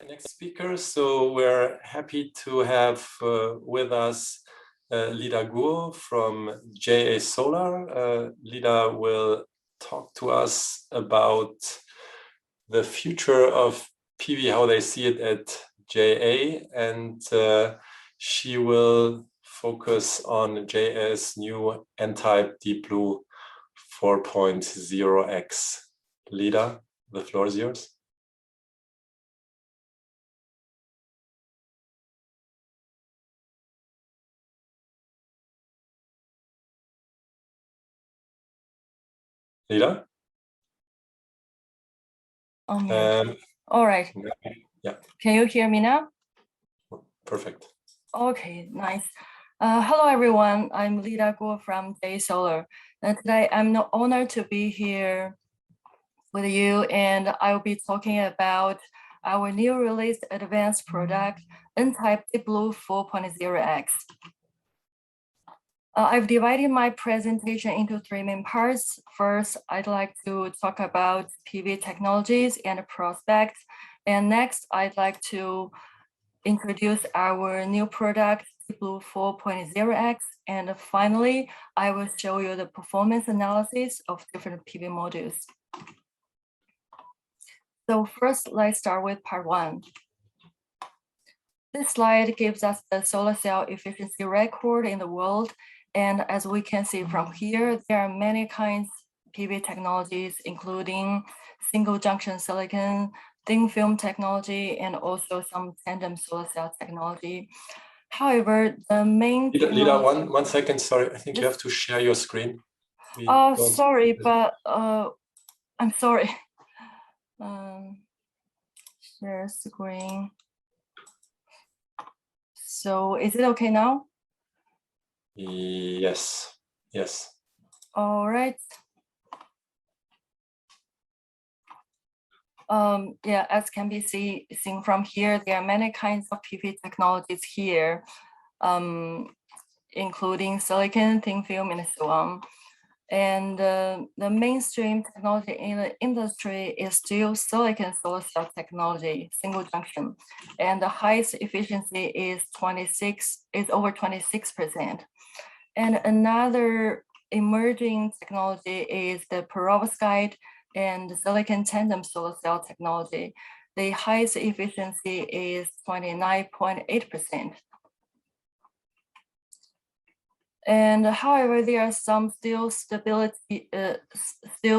Next speaker. So we're happy to have with us Lida Guo from JA Solar. Lida will talk to us about the future of PV, how they see it at JA, and she will focus on JA's new ntype DeepBlue 4.0X. Lida, the floor is yours. Lida? All right. Yeah. Can you hear me now? Perfect. Okay, nice. Hello, everyone. I'm Lida Guo from JA Solar. And today I'm honored to be here with you, and I will be talking about our new released advanced product, ntype DeepBlue 4.0X. I've divided my presentation into three main parts. First, I'd like to talk about PV technologies and prospects. And next, I'd like to introduce our new product, DeepBlue 4.0X. And finally, I will show you the performance analysis of different PV modules. So first, let's start with part one. This slide gives us the solar cell efficiency record in the world. And as we can see from here, there are many kinds of PV technologies, including single junction silicon, thin film technology, and also some tandem solar cell technology. However, the main Lida, one second, sorry. I think you have to share your screen. Oh, sorry, but I'm sorry. Share screen. So is it okay now? Yes. Yes. All right. Yeah, as can be seen from here, there are many kinds of PV technologies here, including silicon, thin film, and so on. And the mainstream technology in the industry is still silicon solar cell technology, single junction, and the highest efficiency is over 26%. And another emerging technology is the perovskite and the silicon tandem solar cell technology. The highest efficiency is 29.8%. And however, there are some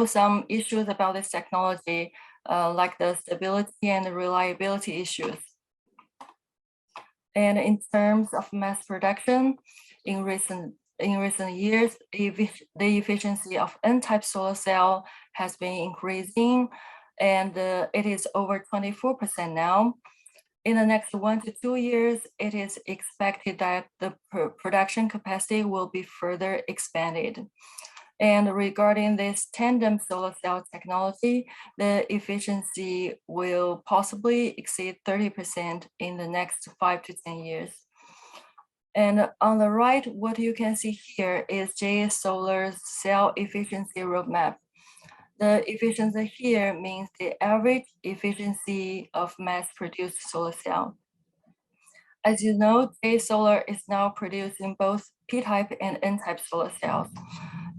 some issues about this technology, like the stability and the reliability issues. And in terms of mass production, in recent years, the efficiency of n-type solar cell has been increasing, and it is over 24% now. In the next 1 to 2 years, it is expected that the production capacity will be further expanded. And regarding this tandem solar cell technology, the efficiency will possibly exceed 30% in the next 5 to 10 years. And on the right, what you can see here is JA Solar's cell efficiency roadmap. The efficiency here means the average efficiency of mass-produced solar cell. As you know, JA Solar is now producing both P-type and N-type solar cells.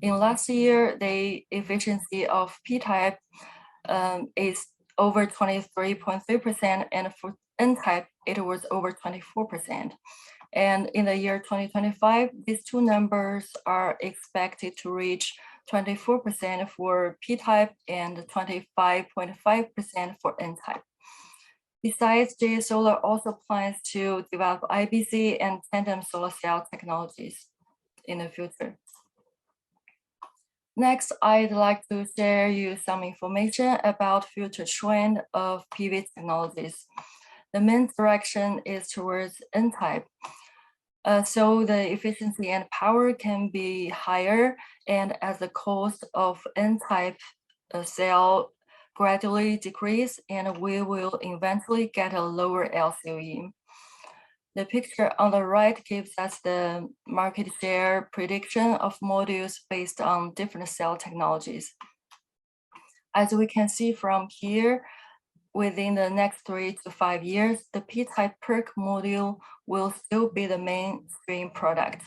In last year, the efficiency of P-type is over 23.3%, and for N-type, it was over 24%. And in the year 2025, these two numbers are expected to reach 24% for P-type and 25.5% for N-type. Besides, JA Solar also plans to develop IBC and tandem solar cell technologies in the future. Next, I'd like to share you some information about future trend of PV technologies. The main direction is towards N-type. So the efficiency and power can be higher, and as the cost of N-type cell gradually decrease, and we will eventually get a lower LCOE. The picture on the right gives us the market share prediction of modules based on different cell technologies. As we can see from here, within the next 3 to 5 years, the P-type PERC module will still be the mainstream product.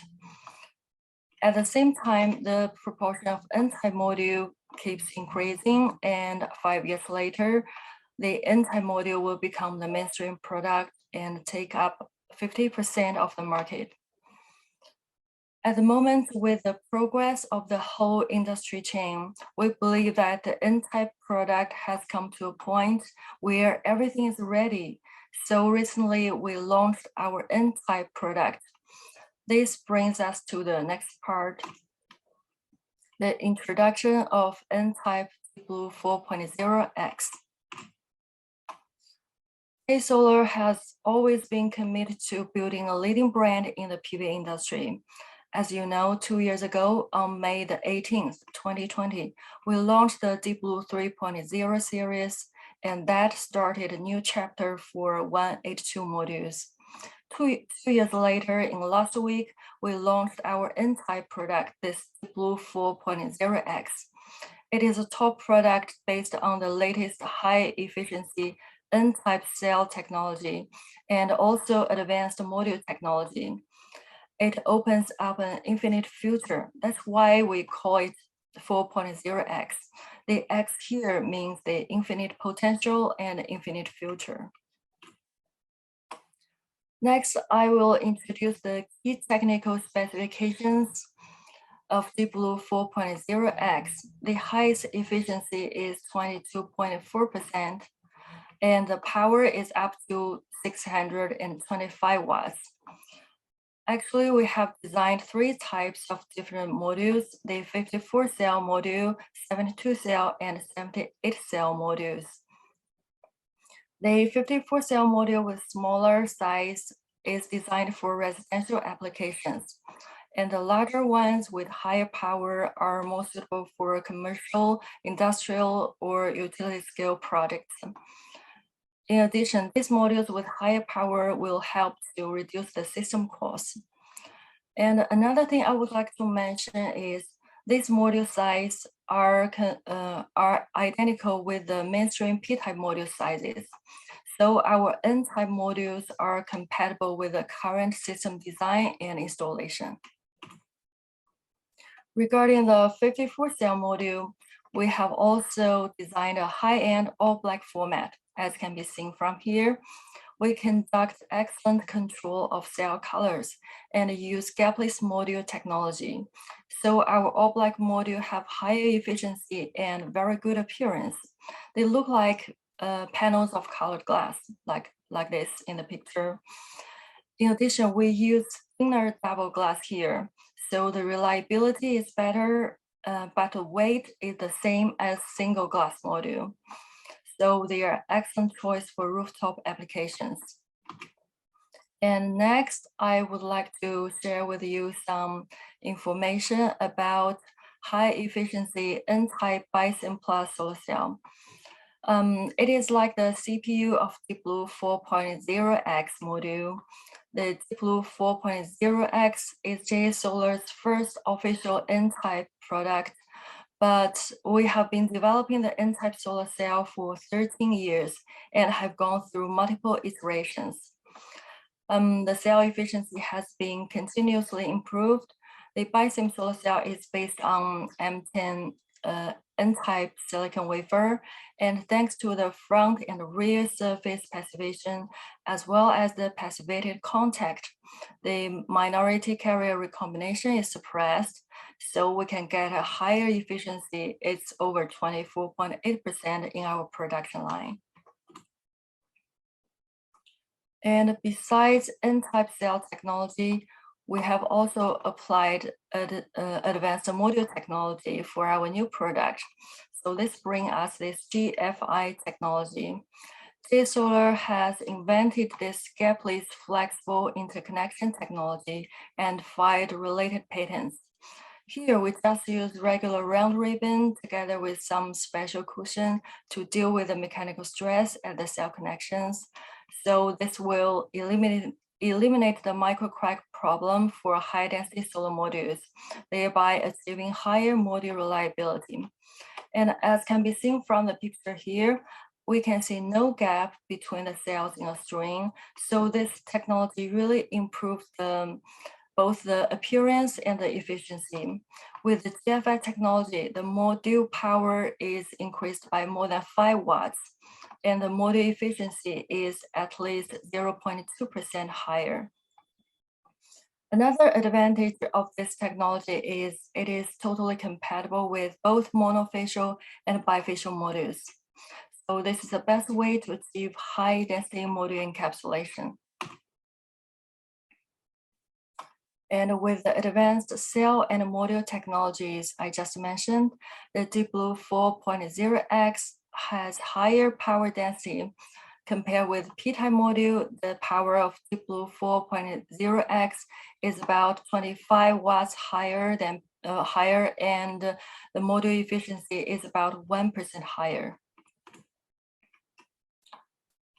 At the same time, the proportion of n-type module keeps increasing, and 5 years later, the n-type module will become the mainstream product and take up 50% of the market. At the moment, with the progress of the whole industry chain, we believe that the n-type product has come to a point where everything is ready. So recently, we launched our n-type product. This brings us to the next part, the introduction of n-type DeepBlue 4.0X. Intersolar has always been committed to building a leading brand in the PV industry. As you know, 2 years ago, on May the 18th, 2020, we launched the DeepBlue 3.0 series, and that started a new chapter for 182 modules. Two years later, in last week, we launched our n-type product, this DeepBlue 4.0X. It is a top product based on the latest high-efficiency n-type cell technology and also advanced module technology. It opens up an infinite future. That's why we call it 4.0X. The X here means the infinite potential and infinite future. Next, I will introduce the key technical specifications of DeepBlue 4.0X. The highest efficiency is 22.4%, and the power is up to 625 watts. Actually, we have designed 3 types of different modules, the 54-cell module, 72-cell, and 78-cell modules. The 54-cell module with smaller size is designed for residential applications, and the larger ones with higher power are more suitable for commercial, industrial, or utility scale projects. In addition, these modules with higher power will help to reduce the system costs. And another thing I would like to mention is these module sizes are identical with the mainstream P-type module sizes. So our n-type modules are compatible with the current system design and installation. Regarding the 54-cell module, we have also designed a high-end all-black format. As can be seen from here, we conduct excellent control of cell colors and use gapless module technology. So our all-black module have higher efficiency and very good appearance. They look like panels of colored glass, like this in the picture. In addition, we use thinner double glass here, so the reliability is better, but the weight is the same as single glass module. So they are excellent choice for rooftop applications. And next, I would like to share with you some information about high efficiency n-type Bycium plus solar cell. It is like the CPU of DeepBlue 4.0X module. The DeepBlue 4.0X is JA Solar's first official n-type product, but we have been developing the n-type solar cell for 13 years and have gone through multiple iterations. The cell efficiency has been continuously improved. The Bycium solar cell is based on M10 n-type silicon wafer, and thanks to the front and rear surface passivation, as well as the passivated contact, the minority carrier recombination is suppressed, so we can get a higher efficiency. It's over 24.8% in our production line. And besides n-type cell technology, we have also applied advanced module technology for our new product. So this brings us this GFI technology. JA Solar has invented this gapless flexible interconnection technology and filed related patents. Here, we just use regular round ribbon together with some special cushion to deal with the mechanical stress at the cell connections. So this will eliminate the microcrack problem for high-density solar modules, thereby achieving higher module reliability. And as can be seen from the picture here, we can see no gap between the cells in a string. So this technology really improves both the appearance and the efficiency. With the GFI technology, the module power is increased by more than 5 watts, and the module efficiency is at least 0.2% higher. Another advantage of this technology is it is totally compatible with both monofacial and bifacial modules. So this is the best way to achieve high density module encapsulation. And with the advanced cell and module technologies I just mentioned, the DeepBlue 4.0X has higher power density. Compared with P-type module, the power of DeepBlue 4.0X is about 25 watts higher, and the module efficiency is about 1% higher.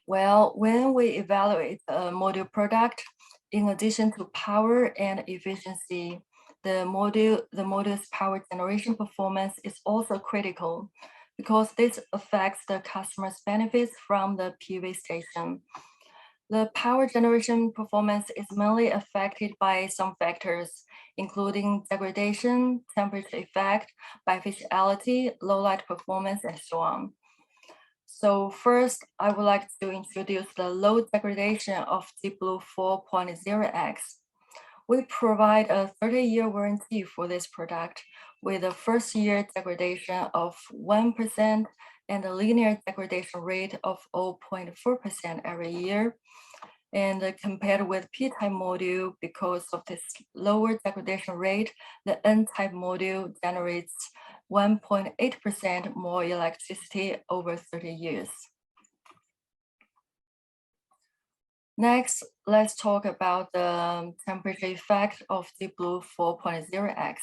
Well, when we evaluate a module product, in addition to power and efficiency, the module's power generation performance is also critical, because this affects the customer's benefits from the PV station. The power generation performance is mainly affected by some factors, including degradation, temperature effect, bifectionality, low light performance, and so on. So first, I would like to introduce the low degradation of DeepBlue 4.0X. We provide a 30-year warranty for this product, with a first-year degradation of 1% and a linear degradation rate of 0.4% every year. And compared with P-type module, because of this lower degradation rate, the N-type module generates 1.8% more electricity over 30 years. Next, let's talk about the temperature effect of DeepBlue 4.0X.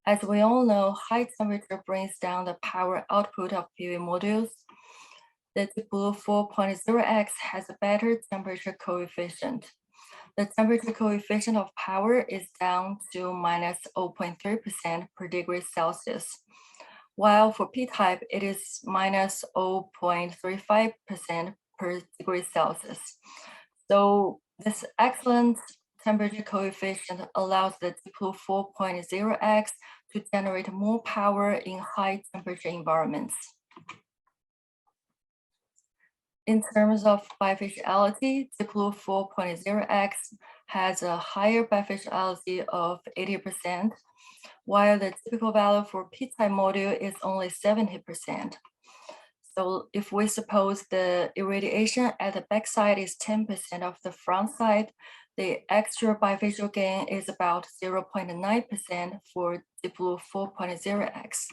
As we all know, high temperature brings down the power output of PV modules. The DeepBlue 4.0X has a better temperature coefficient. The temperature coefficient of power is down to minus 0.3% per degree Celsius, while for P-type, it is minus 0.35% per degree Celsius. So this excellent temperature coefficient allows the DeepBlue 4.0X to generate more power in high temperature environments. In terms of bifectionality, DeepBlue 4.0X has a higher bifectionality of 80%, while the typical value for P-type module is only 70%. So if we suppose the irradiation at the backside is 10% of the front side, the extra bifacial gain is about 0.9% for DeepBlue 4.0X.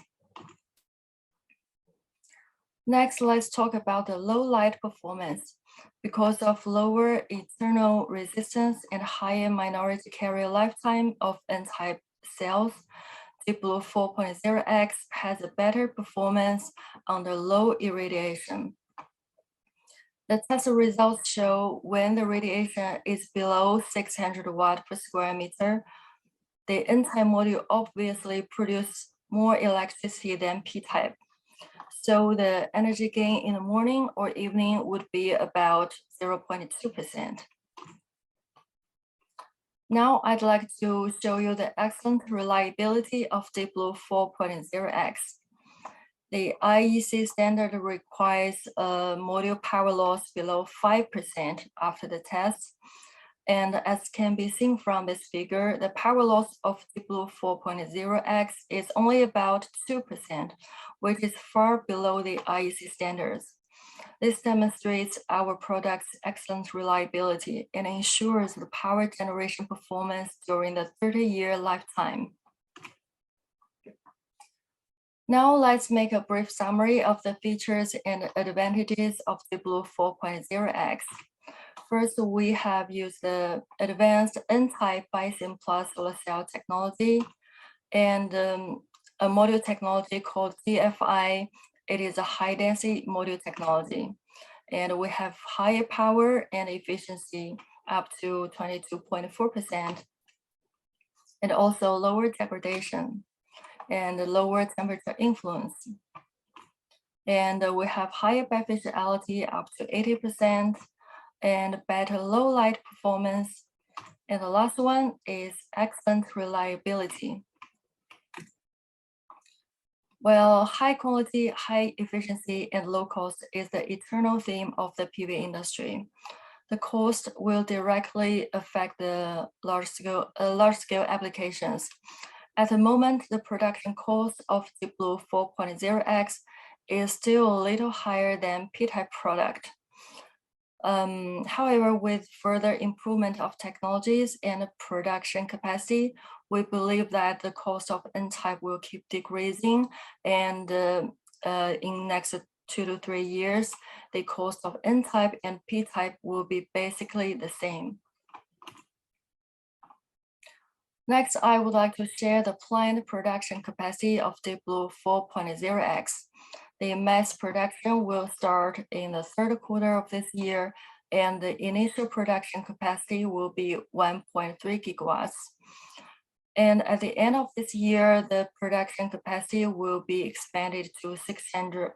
Next, let's talk about the low light performance. Because of lower internal resistance and higher minority carrier lifetime of N-type cells, DeepBlue 4.0X has a better performance under low irradiation. The test results show when the radiation is below 600 watts per square meter, the N-type module obviously produces more electricity than P-type. So the energy gain in the morning or evening would be about 0.2%. Now I'd like to show you the excellent reliability of DeepBlue 4.0X. The IEC standard requires a module power loss below 5% after the test. And as can be seen from this figure, the power loss of DeepBlue 4.0X is only about 2%, which is far below the IEC standards. This demonstrates our product's excellent reliability and ensures the power generation performance during the 30-year lifetime. Now let's make a brief summary of the features and advantages of DeepBlue 4.0X. First, we have used the advanced N-type Bycium plus solar cell technology and a module technology called DFI. It is a high density module technology. And we have higher power and efficiency up to 22.4%, and also lower degradation and lower temperature influence. And we have higher bifectionality up to 80% and better low light performance. And the last one is excellent reliability. Well, high quality, high efficiency, and low cost is the eternal theme of the PV industry. The cost will directly affect the large-scale applications. At the moment, the production cost of DeepBlue 4.0X is still a little higher than P-type product. However, with further improvement of technologies and production capacity, we believe that the cost of N-type will keep decreasing, and in next 2 to 3 years, the cost of N-type and P-type will be basically the same. Next, I would like to share the planned production capacity of DeepBlue 4.0X. The mass production will start in the third quarter of this year, and the initial production capacity will be 1.3 gigawatts. And at the end of this year, the production capacity will be expanded to 6.5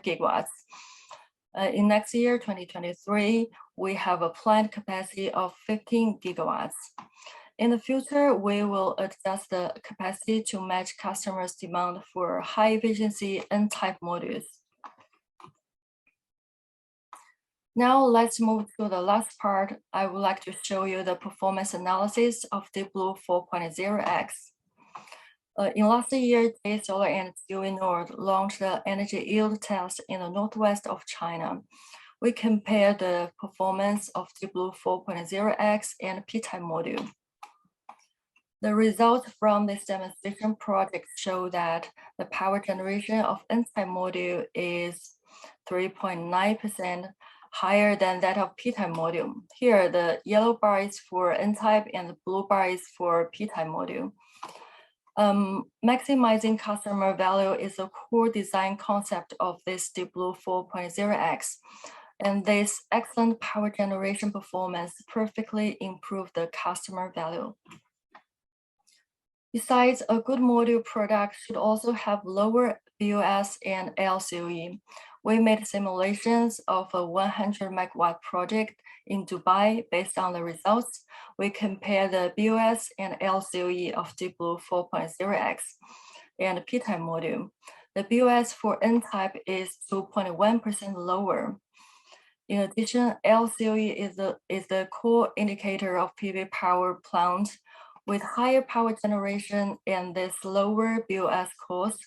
gigawatts. In next year, 2023, we have a planned capacity of 15 gigawatts. In the future, we will adjust the capacity to match customers' demand for high efficiency N-type modules. Now let's move to the last part. I would like to show you the performance analysis of DeepBlue 4.0X. In last year, TaiyangNews and DeepBlue Nord launched the energy yield test in the northwest of China. We compared the performance of DeepBlue 4.0X and P-type module. The results from this demonstration project show that the power generation of N-type module is 3.9% higher than that of P-type module. Here, the yellow bar is for N-type and the blue bar is for P-type module. Maximizing customer value is a core design concept of this DeepBlue 4.0X. And this excellent power generation performance perfectly improved the customer value. Besides, a good module product should also have lower BOS and LCOE. We made simulations of a 100 megawatt project in Dubai. Based on the results, we compared the BOS and LCOE of DeepBlue 4.0X and P-type module. The BOS for N-type is 2.1% lower. In addition, LCOE is the core indicator of PV power plant. With higher power generation and this lower BOS cost,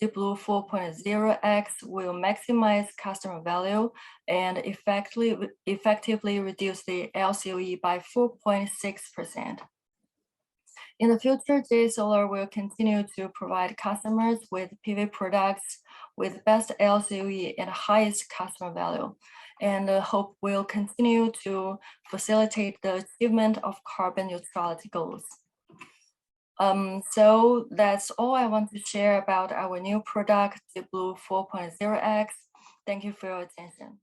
DeepBlue 4.0X will maximize customer value and effectively reduce the LCOE by 4.6%. In the future, JSolar will continue to provide customers with PV products with best LCOE and highest customer value, and hope will continue to facilitate the achievement of carbon neutrality goals. So that's all I want to share about our new product, DeepBlue 4.0X. Thank you for your attention.